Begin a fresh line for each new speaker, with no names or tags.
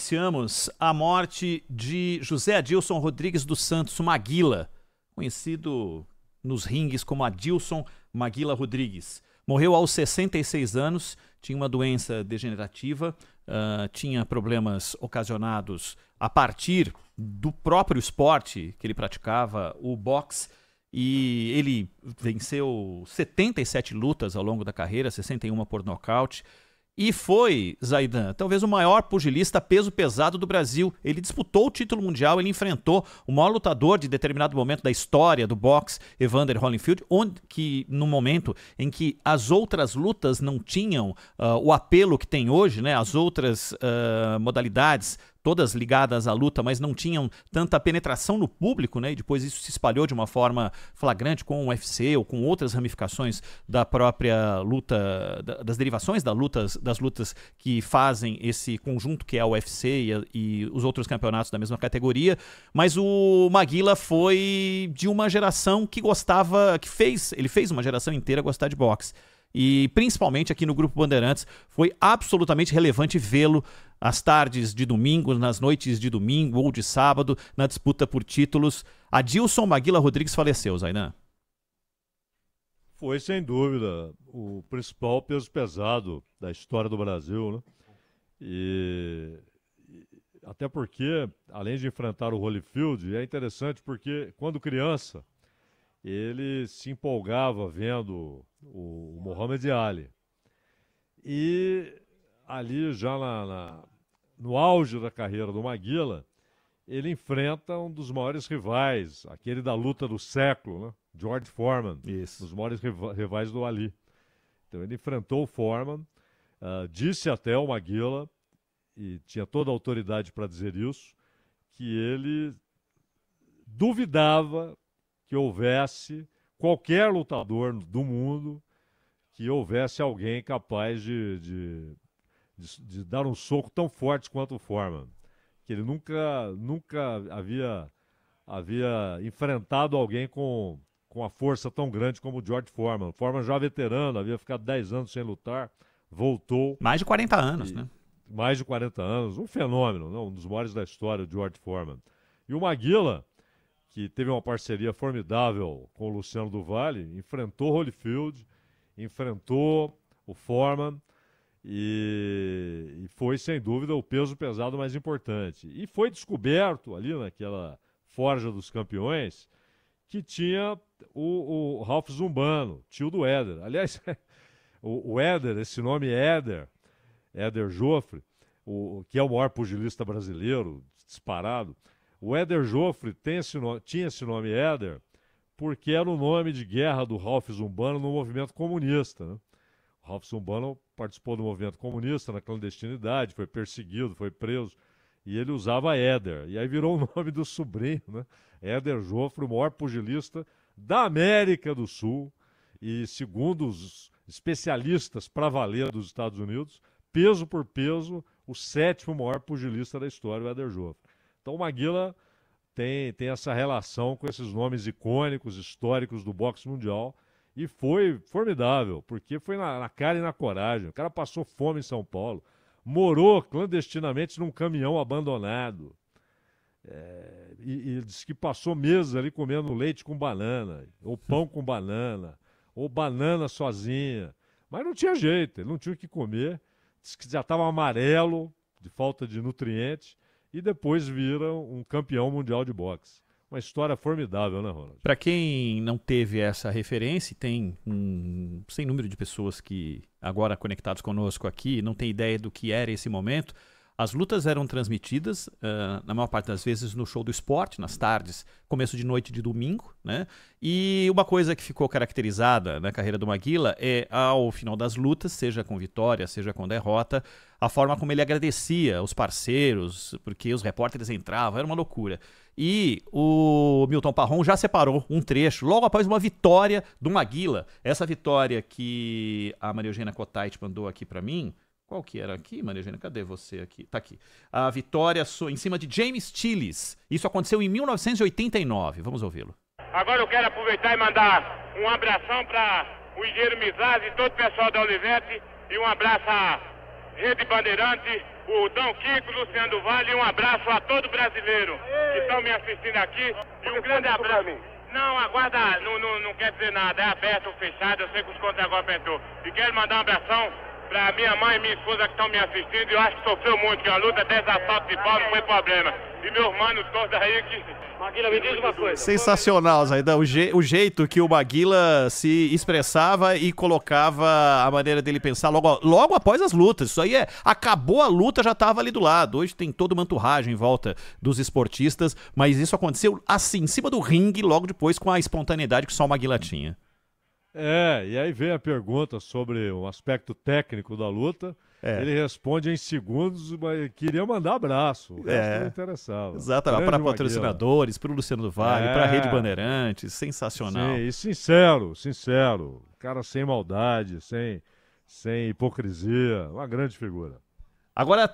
noticiamos a morte de José Adilson Rodrigues dos Santos, o Maguila, conhecido nos ringues como Adilson Maguila Rodrigues. Morreu aos 66 anos, tinha uma doença degenerativa, tinha problemas ocasionados a partir do próprio esporte que ele praticava, o boxe, e ele venceu 77 lutas ao longo da carreira, 61 por nocaute. E foi, Zaidan, talvez o maior pugilista peso pesado do Brasil. Ele disputou o título mundial, ele enfrentou o maior lutador de determinado momento da história do boxe, Evander Holyfield, no momento em que as outras lutas não tinham o apelo que tem hoje, né? As outras modalidades, todas ligadas à luta, mas não tinham tanta penetração no público, né? E depois isso se espalhou de uma forma flagrante com o UFC ou com outras ramificações da própria luta, das derivações das lutas que fazem esse conjunto que é o UFC e os outros campeonatos da mesma categoria. Mas o Maguila foi de uma geração que gostava, ele fez uma geração inteira gostar de boxe. E principalmente aqui no Grupo Bandeirantes foi absolutamente relevante vê-lo às tardes de domingo, nas noites de domingo ou de sábado, na disputa por títulos. Adilson Maguila Rodrigues faleceu, Zaidan.
Foi, sem dúvida, o principal peso pesado da história do Brasil, né? E até porque, além de enfrentar o Holyfield, é interessante porque, quando criança, ele se empolgava vendo o Muhammad Ali. E ali, já no auge da carreira do Maguila, ele enfrenta um dos maiores rivais, aquele da luta do século, né? George Foreman,
Isso.
um dos maiores rivais do Ali. Então ele enfrentou o Foreman, disse até ao Maguila, e tinha toda a autoridade para dizer isso, que ele duvidava que houvesse qualquer lutador do mundo, que houvesse alguém capaz de dar um soco tão forte quanto o Foreman. Que ele nunca havia enfrentado alguém com a força tão grande como o George Foreman. O Foreman já veterano, havia ficado 10 anos sem lutar, voltou.
Mais de 40 anos, né?
Mais de 40 anos, um fenômeno, né? Um dos maiores da história, o George Foreman. E o Maguila, que teve uma parceria formidável com o Luciano do Vale, enfrentou Holyfield, enfrentou o Foreman e foi, sem dúvida, o peso pesado mais importante. E foi descoberto ali naquela Forja dos Campeões que tinha o Ralph Zumbano, tio do Éder. Aliás, o Éder, esse nome Éder Joffre, que é o maior pugilista brasileiro, disparado. O Éder Joffre tinha esse nome Éder porque era o nome de guerra do Ralph Zumbano no movimento comunista, né? O Ralph Zumbano participou do movimento comunista na clandestinidade, foi perseguido, foi preso, e ele usava Éder. E aí virou o nome do sobrinho, né? Éder Joffre, o maior pugilista da América do Sul, e segundo os especialistas pra valer dos Estados Unidos, peso por peso, o 7º maior pugilista da história, o Éder Joffre. Então o Maguila tem essa relação com esses nomes icônicos, históricos do boxe mundial, e foi formidável, porque foi na cara e na coragem. O cara passou fome em São Paulo, morou clandestinamente num caminhão abandonado, e disse que passou meses ali comendo leite com banana, ou pão com banana, ou banana sozinha, mas não tinha jeito, ele não tinha o que comer, disse que já estava amarelo, de falta de nutrientes, e depois vira um campeão mundial de boxe. Uma história formidável, né, Ronald?
Para quem não teve essa referência, tem um sem número de pessoas que agora conectados conosco aqui não tem ideia do que era esse momento. As lutas eram transmitidas, na maior parte das vezes, no Show do Esporte, nas tardes, começo de noite de domingo, né? E uma coisa que ficou caracterizada na carreira do Maguila é, ao final das lutas, seja com vitória, seja com derrota, a forma como ele agradecia os parceiros, porque os repórteres entravam, era uma loucura. E o Milton Parron já separou um trecho, logo após uma vitória do Maguila. Essa vitória que a Maria Eugênia Cotait mandou aqui para mim. Qual que era aqui, Maria Eugênia? Cadê você aqui? Tá aqui. A vitória em cima de James Tillis. Isso aconteceu em 1989. Vamos ouvi-lo.
Agora eu quero aproveitar e mandar um abração para o engenheiro Mizaz e todo o pessoal da Olivete, e um abraço à Rede Bandeirante o Dom Kiko, Luciano do Vale, e um abraço a todo brasileiro que estão me assistindo aqui. E um grande abraço. Não, aguarda, não quer dizer nada, é aberto ou fechado, eu sei que os contra-golpes entrou. E quero mandar um abração pra minha mãe e minha esposa que estão me assistindo, eu acho que sofreu muito, que a luta 10 assaltos de pau não foi problema. E meus manos todos aí que...
Maguila, me diz uma coisa.
Sensacional, Zaidan. O jeito que o Maguila se expressava e colocava a maneira dele pensar logo após as lutas. Isso aí acabou a luta, já estava ali do lado. Hoje tem toda uma entourage em volta dos esportistas, mas isso aconteceu assim, em cima do ringue, logo depois com a espontaneidade que só o Maguila tinha.
E aí vem a pergunta sobre o aspecto técnico da luta. Ele responde em segundos, mas queria mandar abraço. O resto não interessava.
Exatamente, para patrocinadores, para o Luciano do Vale, para a Rede Bandeirantes, sensacional.
Sim, e sincero. Cara sem maldade, sem hipocrisia, uma grande figura.
Agora